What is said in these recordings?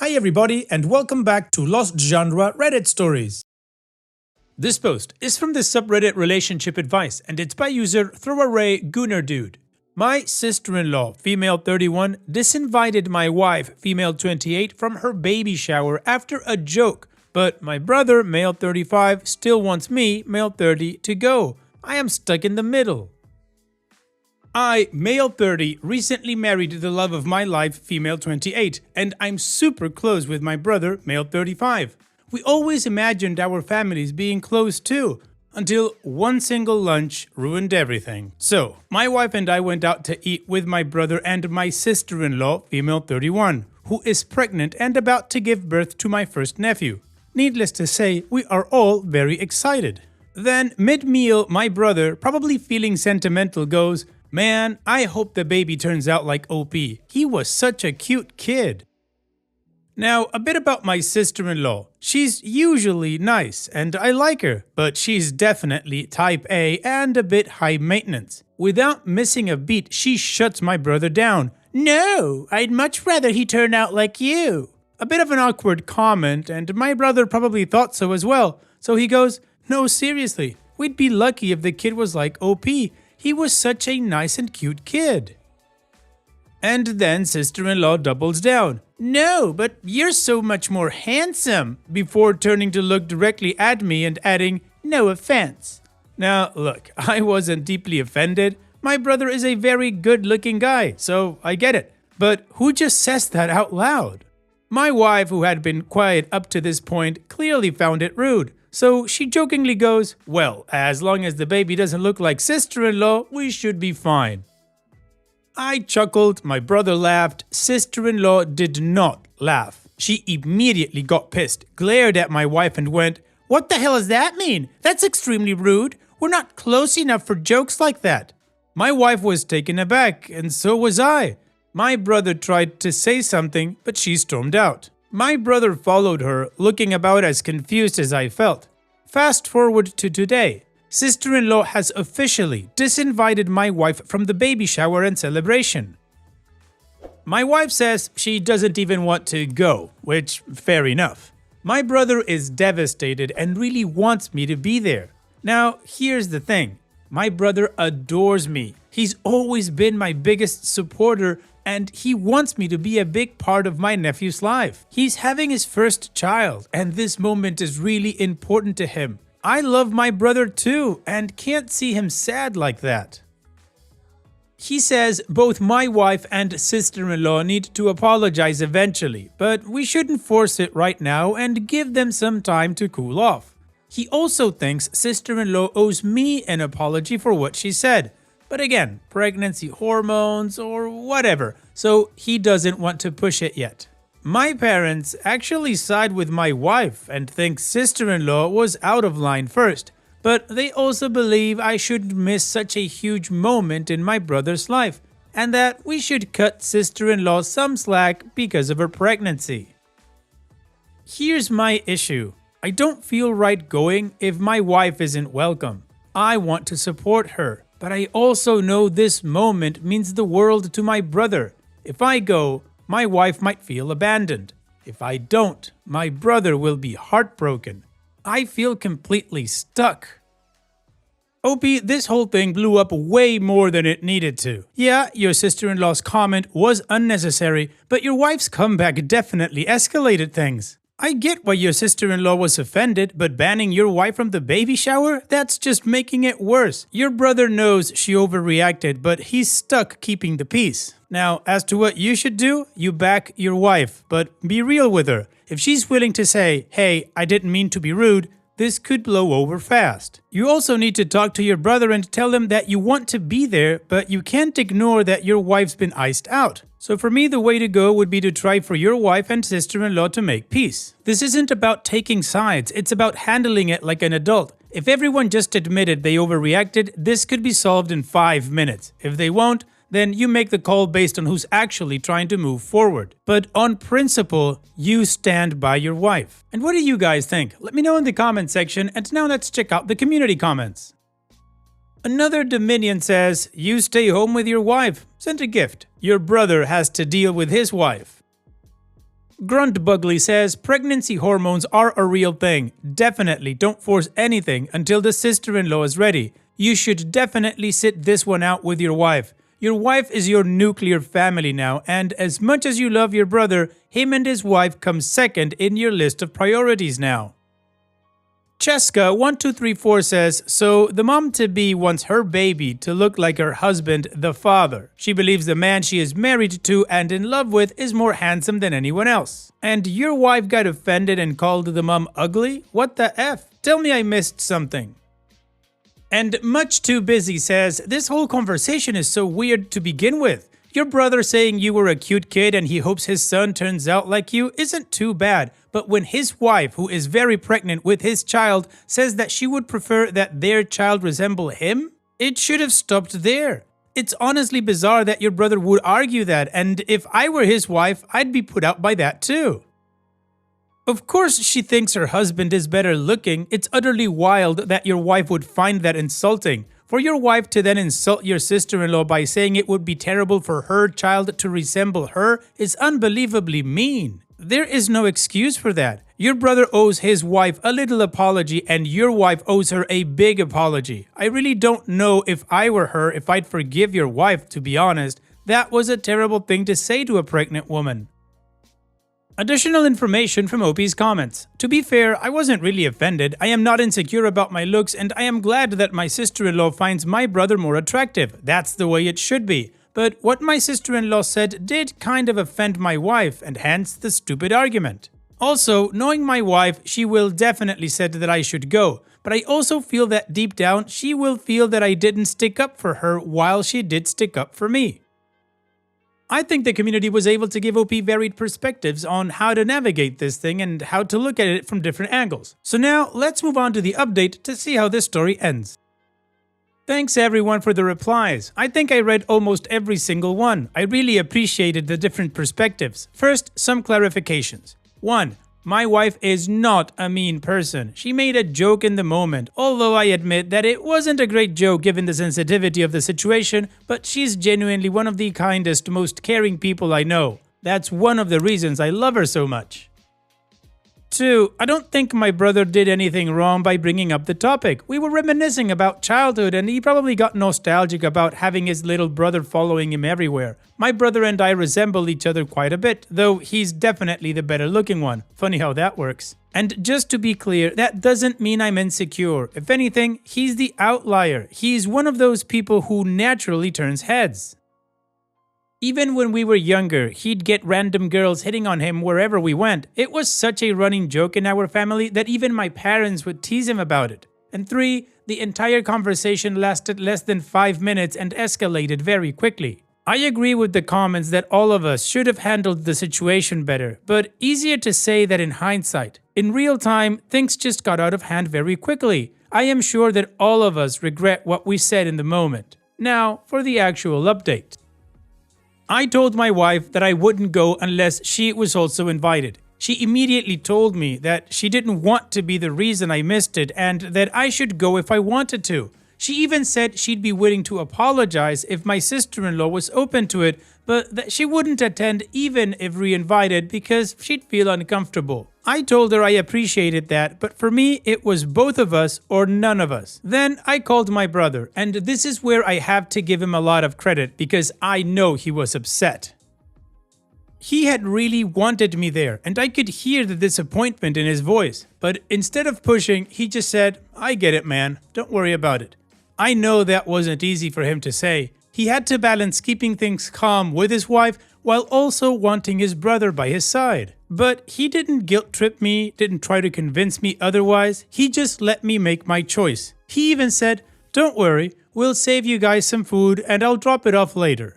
Hi everybody and welcome back to Lost Genre Reddit Stories. This post is from the subreddit Relationship Advice and it's by user Throwaway Gunner Dude. My sister-in-law, female 31, disinvited my wife, female 28, from her baby shower after a joke, but my brother, male 35, still wants me, male 30, to go. I am stuck in the middle. I, male 30, recently married the love of my life, female 28, and I'm super close with my brother, male 35. We always imagined our families being close too, until one single lunch ruined everything. So, my wife and I went out to eat with my brother and my sister-in-law, female 31, who is pregnant and about to give birth to my first nephew. Needless to say, we are all very excited. Then, mid-meal, my brother, probably feeling sentimental, goes, "Man, I hope the baby turns out like OP. He was such a cute kid." Now, a bit about my sister-in-law. She's usually nice, and I like her, but she's definitely type A and a bit high maintenance. Without missing a beat, she shuts my brother down. "No, I'd much rather he turn out like you." A bit of an awkward comment, and my brother probably thought so as well. So he goes, "No, seriously, we'd be lucky if the kid was like OP. He was such a nice and cute kid." And then sister-in-law doubles down. "No, but you're so much more handsome," before turning to look directly at me and adding, "No offense." Now, look, I wasn't deeply offended. My brother is a very good-looking guy, so I get it. But who just says that out loud? My wife, who had been quiet up to this point, clearly found it rude. So she jokingly goes, "Well, as long as the baby doesn't look like sister-in-law, we should be fine." I chuckled, my brother laughed, sister-in-law did not laugh. She immediately got pissed, glared at my wife and went, "What the hell does that mean? That's extremely rude. We're not close enough for jokes like that." My wife was taken aback, and so was I. My brother tried to say something, but she stormed out. My brother followed her, looking about as confused as I felt. Fast forward to today. Sister-in-law has officially disinvited my wife from the baby shower and celebration. My wife says she doesn't even want to go, which, fair enough. My brother is devastated and really wants me to be there. Now, here's the thing. My brother adores me. He's always been my biggest supporter, and he wants me to be a big part of my nephew's life. He's having his first child, and this moment is really important to him. I love my brother too, and can't see him sad like that. He says both my wife and sister-in-law need to apologize eventually, but we shouldn't force it right now and give them some time to cool off. He also thinks sister-in-law owes me an apology for what she said. But again, pregnancy hormones or whatever, so he doesn't want to push it yet. My parents actually side with my wife and think sister-in-law was out of line first, but they also believe I shouldn't miss such a huge moment in my brother's life, and that we should cut sister-in-law some slack because of her pregnancy. Here's my issue. I don't feel right going if my wife isn't welcome. I want to support her. But I also know this moment means the world to my brother. If I go, my wife might feel abandoned. If I don't, my brother will be heartbroken. I feel completely stuck. OP, this whole thing blew up way more than it needed to. Yeah, your sister-in-law's comment was unnecessary, but your wife's comeback definitely escalated things. I get why your sister-in-law was offended, but banning your wife from the baby shower? That's just making it worse. Your brother knows she overreacted, but he's stuck keeping the peace. Now, as to what you should do, you back your wife, but be real with her. If she's willing to say, "Hey, I didn't mean to be rude," this could blow over fast. You also need to talk to your brother and tell him that you want to be there, but you can't ignore that your wife's been iced out. So for me, the way to go would be to try for your wife and sister-in-law to make peace. This isn't about taking sides, it's about handling it like an adult. If everyone just admitted they overreacted, this could be solved in 5 minutes. If they won't, then you make the call based on who's actually trying to move forward. But on principle, you stand by your wife. And what do you guys think? Let me know in the comment section, and now let's check out the community comments. Another Dominion says, "You stay home with your wife. Send a gift. Your brother has to deal with his wife." Grunt Bugley says, pregnancy hormones are a real thing. Definitely don't force anything until the sister-in-law is ready. You should definitely sit this one out with your wife. Your wife is your nuclear family now, and as much as you love your brother, him and his wife come second in your list of priorities now. Cheska1234 says, so the mom-to-be wants her baby to look like her husband, the father. She believes the man she is married to and in love with is more handsome than anyone else. And your wife got offended and called the mom ugly? What the F? Tell me I missed something. And Much Too Busy says, this whole conversation is so weird to begin with. Your brother saying you were a cute kid and he hopes his son turns out like you isn't too bad. But when his wife, who is very pregnant with his child, says that she would prefer that their child resemble him, it should have stopped there. It's honestly bizarre that your brother would argue that, and if I were his wife, I'd be put out by that too. Of course she thinks her husband is better looking. It's utterly wild that your wife would find that insulting. For your wife to then insult your sister-in-law by saying it would be terrible for her child to resemble her is unbelievably mean. There is no excuse for that. Your brother owes his wife a little apology and your wife owes her a big apology. I really don't know if I were her if I'd forgive your wife, to be honest. That was a terrible thing to say to a pregnant woman. Additional information from Opie's comments. To be fair, I wasn't really offended. I am not insecure about my looks and I am glad that my sister-in-law finds my brother more attractive. That's the way it should be. But what my sister-in-law said did kind of offend my wife and hence the stupid argument. Also, knowing my wife, she will definitely said that I should go. But I also feel that deep down, she will feel that I didn't stick up for her while she did stick up for me. I think the community was able to give OP varied perspectives on how to navigate this thing and how to look at it from different angles. So now, let's move on to the update to see how this story ends. Thanks everyone for the replies. I think I read almost every single one. I really appreciated the different perspectives. First, some clarifications. 1. My wife is not a mean person. She made a joke in the moment, although I admit that it wasn't a great joke given the sensitivity of the situation, but she's genuinely one of the kindest, most caring people I know. That's one of the reasons I love her so much. 2. I don't think my brother did anything wrong by bringing up the topic. We were reminiscing about childhood and he probably got nostalgic about having his little brother following him everywhere. My brother and I resemble each other quite a bit, though he's definitely the better looking one. Funny how that works. And just to be clear, that doesn't mean I'm insecure. If anything, he's the outlier. He's one of those people who naturally turns heads. Even when we were younger, he'd get random girls hitting on him wherever we went. It was such a running joke in our family that even my parents would tease him about it. And 3, the entire conversation lasted less than 5 minutes and escalated very quickly. I agree with the comments that all of us should have handled the situation better, but easier to say that in hindsight. In real time, things just got out of hand very quickly. I am sure that all of us regret what we said in the moment. Now, for the actual update. I told my wife that I wouldn't go unless she was also invited. She immediately told me that she didn't want to be the reason I missed it and that I should go if I wanted to. She even said she'd be willing to apologize if my sister-in-law was open to it, but that she wouldn't attend even if re-invited because she'd feel uncomfortable. I told her I appreciated that, but for me, it was both of us or none of us. Then I called my brother, and this is where I have to give him a lot of credit because I know he was upset. He had really wanted me there, and I could hear the disappointment in his voice. But instead of pushing, he just said, I get it, man. Don't worry about it. I know that wasn't easy for him to say. He had to balance keeping things calm with his wife while also wanting his brother by his side. But he didn't guilt trip me, didn't try to convince me otherwise. He just let me make my choice. He even said, don't worry, we'll save you guys some food and I'll drop it off later.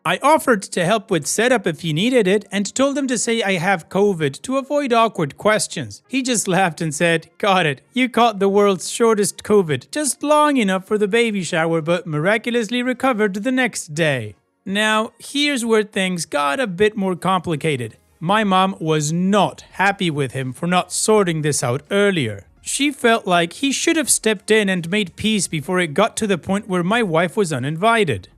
I offered to help with setup if he needed it and told him to say I have COVID to avoid awkward questions. He just laughed and said, got it, you caught the world's shortest COVID, just long enough for the baby shower but miraculously recovered the next day. Now, here's where things got a bit more complicated. My mom was not happy with him for not sorting this out earlier. She felt like he should have stepped in and made peace before it got to the point where my wife was uninvited.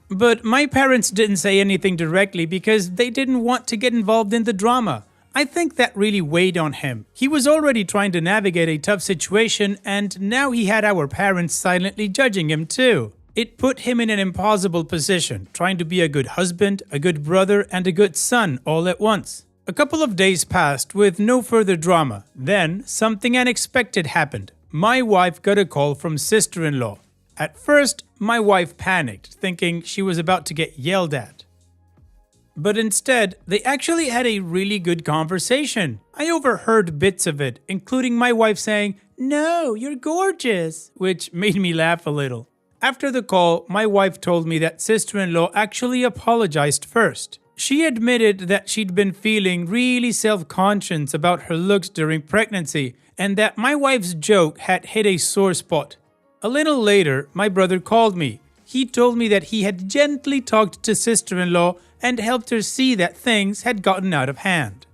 But my parents didn't say anything directly because they didn't want to get involved in the drama. I think that really weighed on him. He was already trying to navigate a tough situation, and now he had our parents silently judging him too. It put him in an impossible position, trying to be a good husband, a good brother, and a good son all at once. A couple of days passed with no further drama. Then, something unexpected happened. My wife got a call from sister-in-law. At first, my wife panicked, thinking she was about to get yelled at. But instead, they actually had a really good conversation. I overheard bits of it, including my wife saying, "No, you're gorgeous," which made me laugh a little. After the call, my wife told me that sister-in-law actually apologized first. She admitted that she'd been feeling really self-conscious about her looks during pregnancy, and that my wife's joke had hit a sore spot. A little later, my brother called me. He told me that he had gently talked to sister-in-law and helped her see that things had gotten out of hand.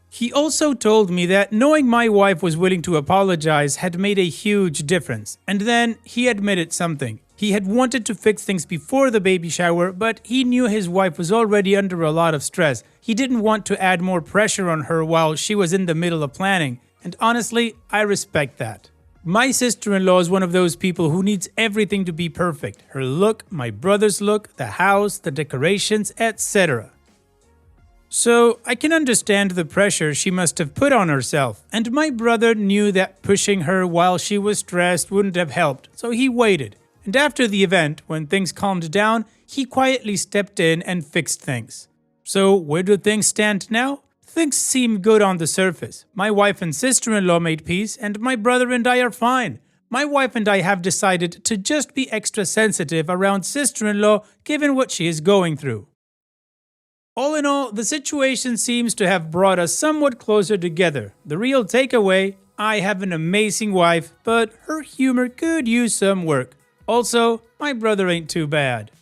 He also told me that knowing my wife was willing to apologize had made a huge difference. And then he admitted something. He had wanted to fix things before the baby shower, but he knew his wife was already under a lot of stress. He didn't want to add more pressure on her while she was in the middle of planning. And honestly, I respect that. My sister-in-law is one of those people who needs everything to be perfect. Her look, my brother's look, the house, the decorations, etc. So I can understand the pressure she must have put on herself. And my brother knew that pushing her while she was stressed wouldn't have helped, so he waited. And after the event, when things calmed down, he quietly stepped in and fixed things. So where do things stand now? Things seem good on the surface. My wife and sister-in-law made peace, and my brother and I are fine. My wife and I have decided to just be extra sensitive around sister-in-law given what she is going through. All in all, the situation seems to have brought us somewhat closer together. The real takeaway: I have an amazing wife, but her humor could use some work. Also, my brother ain't too bad.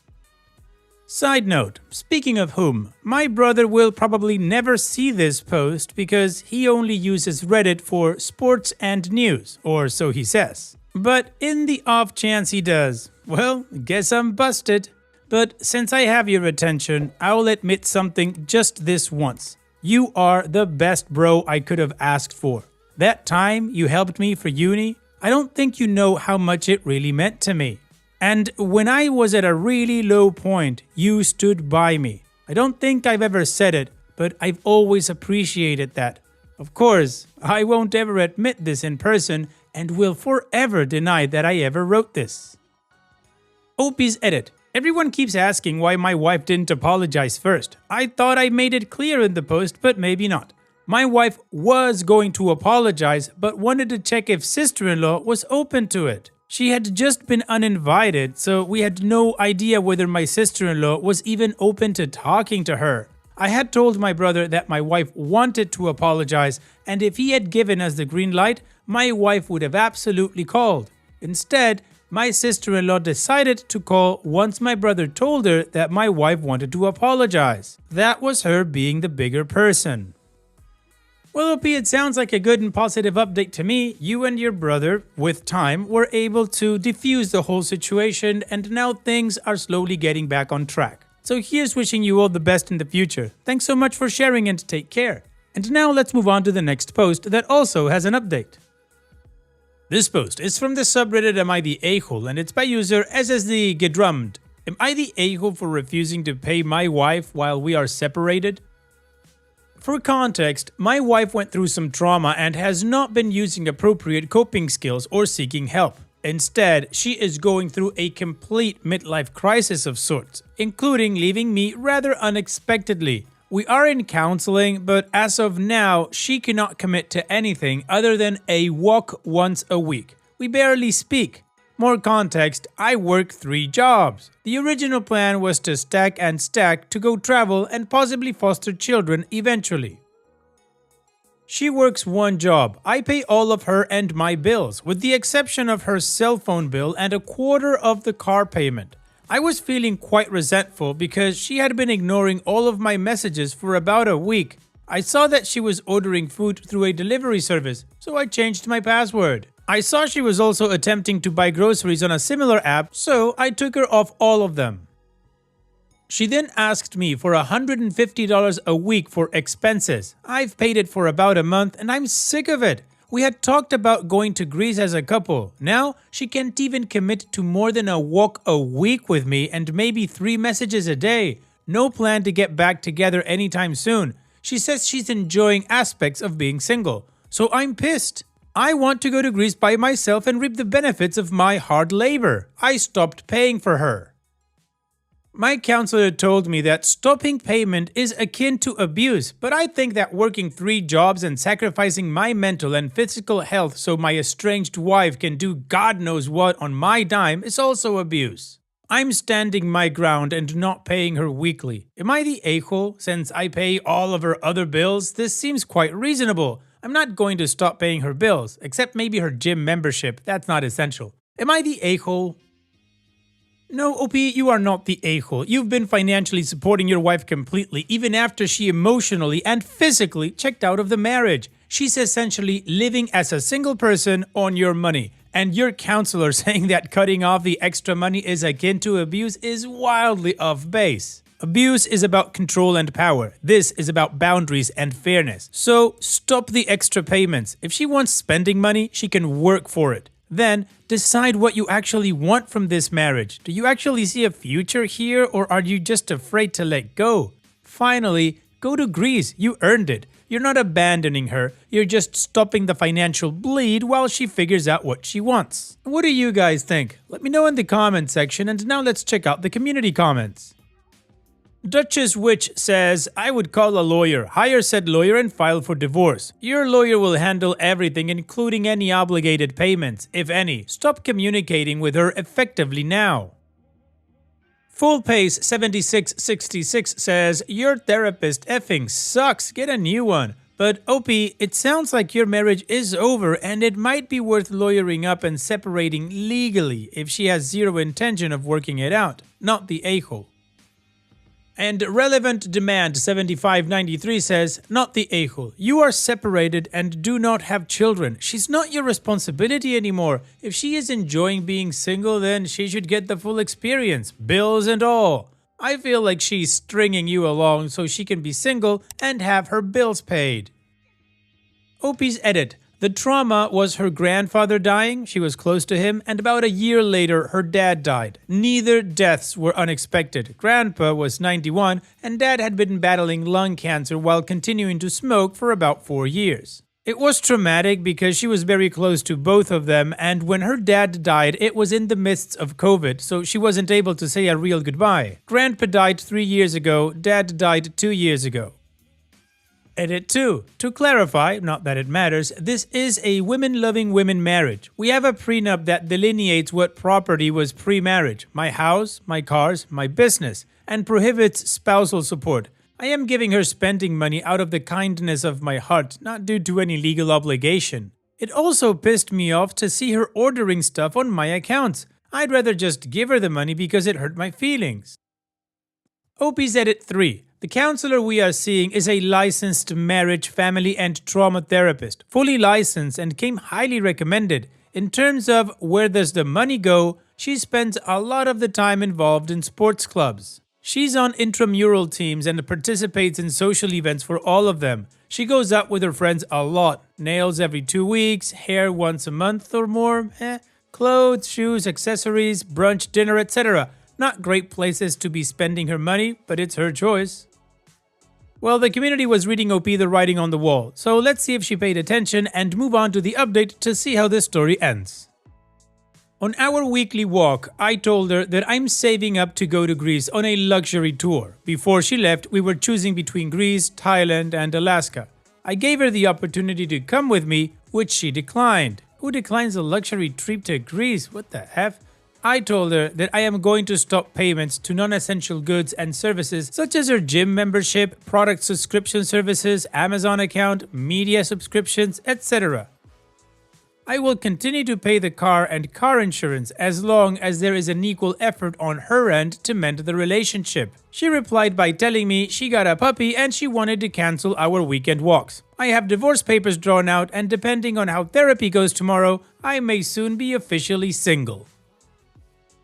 Side note, speaking of whom, my brother will probably never see this post because he only uses Reddit for sports and news, or so he says. But in the off chance he does, well, guess I'm busted. But since I have your attention, I'll admit something just this once. You are the best bro I could have asked for. That time you helped me for uni, I don't think you know how much it really meant to me. And when I was at a really low point, you stood by me. I don't think I've ever said it, but I've always appreciated that. Of course, I won't ever admit this in person and will forever deny that I ever wrote this. Opie's edit. Everyone keeps asking why my wife didn't apologize first. I thought I made it clear in the post, but maybe not. My wife was going to apologize, but wanted to check if sister-in-law was open to it. She had just been uninvited, so we had no idea whether my sister-in-law was even open to talking to her. I had told my brother that my wife wanted to apologize, and if he had given us the green light, my wife would have absolutely called. Instead, my sister-in-law decided to call once my brother told her that my wife wanted to apologize. That was her being the bigger person. Well, OP, it sounds like a good and positive update to me. You and your brother, with time, were able to defuse the whole situation, and now things are slowly getting back on track. So here's wishing you all the best in the future. Thanks so much for sharing and take care. And now let's move on to the next post that also has an update. This post is from the subreddit Am I the A-hole, and it's by user SSD Gedrummed. Am I the a-hole for refusing to pay my wife while we are separated? For context, my wife went through some trauma and has not been using appropriate coping skills or seeking help. Instead, she is going through a complete midlife crisis of sorts, including leaving me rather unexpectedly. We are in counseling, but as of now, she cannot commit to anything other than a walk once a week. We barely speak. More context, I work 3 jobs. The original plan was to stack and stack to go travel and possibly foster children eventually. She works 1 job. I pay all of her and my bills, with the exception of her cell phone bill and a quarter of the car payment. I was feeling quite resentful because she had been ignoring all of my messages for about a week. I saw that she was ordering food through a delivery service, so I changed my password. I saw she was also attempting to buy groceries on a similar app, so I took her off all of them. She then asked me for $150 a week for expenses. I've paid it for about a month and I'm sick of it. We had talked about going to Greece as a couple. Now, she can't even commit to more than a walk a week with me and maybe 3 messages a day. No plan to get back together anytime soon. She says she's enjoying aspects of being single. So I'm pissed. I want to go to Greece by myself and reap the benefits of my hard labor. I stopped paying for her. My counselor told me that stopping payment is akin to abuse, but I think that working 3 jobs and sacrificing my mental and physical health so my estranged wife can do God knows what on my dime is also abuse. I'm standing my ground and not paying her weekly. Am I the a-hole? Since I pay all of her other bills, this seems quite reasonable. I'm not going to stop paying her bills, except maybe her gym membership. That's not essential. Am I the a-hole? No, OP, you are not the a-hole. You've been financially supporting your wife completely, even after she emotionally and physically checked out of the marriage. She's essentially living as a single person on your money. And your counselor saying that cutting off the extra money is akin to abuse is wildly off base. Abuse is about control and power. This is about boundaries and fairness. So stop the extra payments. If she wants spending money, she can work for it. Then, decide what you actually want from this marriage. Do you actually see a future here, or are you just afraid to let go? Finally, go to Greece. You earned it. You're not abandoning her. You're just stopping the financial bleed while she figures out what she wants. What do you guys think? Let me know in the comment section, and now let's check out the community comments. Duchess Witch says, I would call a lawyer, hire said lawyer and file for divorce. Your lawyer will handle everything including any obligated payments, if any. Stop communicating with her effectively now. Full Pace 7666 says, your therapist effing sucks, get a new one. But OP, it sounds like your marriage is over and it might be worth lawyering up and separating legally if she has zero intention of working it out, not the a-hole. And Relevant Demand 7593 says, not the a-hole. You are separated and do not have children. She's not your responsibility anymore. If she is enjoying being single, then she should get the full experience, bills and all. I feel like she's stringing you along so she can be single and have her bills paid. OP's edit. The trauma was her grandfather dying, she was close to him, and about a year later her dad died. Neither deaths were unexpected. Grandpa was 91 and dad had been battling lung cancer while continuing to smoke for about 4 years. It was traumatic because she was very close to both of them, and when her dad died it was in the midst of COVID, so she wasn't able to say a real goodbye. Grandpa died 3 years ago, dad died 2 years ago. Edit 2. To clarify, not that it matters, this is a women-loving women marriage. We have a prenup that delineates what property was pre-marriage, my house, my cars, my business, and prohibits spousal support. I am giving her spending money out of the kindness of my heart, not due to any legal obligation. It also pissed me off to see her ordering stuff on my accounts. I'd rather just give her the money because it hurt my feelings. OP's Edit 3. The counselor we are seeing is a licensed marriage, family, and trauma therapist, fully licensed and came highly recommended. In terms of where does the money go, she spends a lot of the time involved in sports clubs. She's on intramural teams and participates in social events for all of them. She goes out with her friends a lot. Nails every 2 weeks, hair once a month or more, clothes, shoes, accessories, brunch, dinner, etc. Not great places to be spending her money, but it's her choice. Well, the community was reading OP the writing on the wall, so let's see if she paid attention and move on to the update to see how this story ends. On our weekly walk, I told her that I'm saving up to go to Greece on a luxury tour. Before she left, we were choosing between Greece, Thailand, and Alaska. I gave her the opportunity to come with me, which she declined. Who declines a luxury trip to Greece? What the F? I told her that I am going to stop payments to non-essential goods and services such as her gym membership, product subscription services, Amazon account, media subscriptions, etc. I will continue to pay the car and car insurance as long as there is an equal effort on her end to mend the relationship. She replied by telling me she got a puppy and she wanted to cancel our weekend walks. I have divorce papers drawn out, and depending on how therapy goes tomorrow, I may soon be officially single.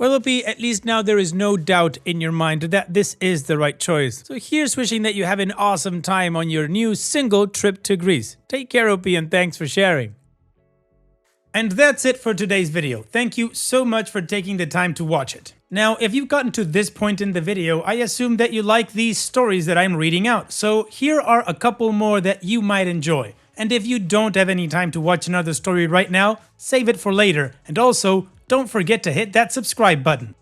Well, OP, at least now there is no doubt in your mind that this is the right choice. So here's wishing that you have an awesome time on your new single trip to Greece. Take care, OP, and thanks for sharing. And that's it for today's video. Thank you so much for taking the time to watch it. Now, if you've gotten to this point in the video, I assume that you like these stories that I'm reading out. So here are a couple more that you might enjoy. And if you don't have any time to watch another story right now, save it for later. And also, don't forget to hit that subscribe button.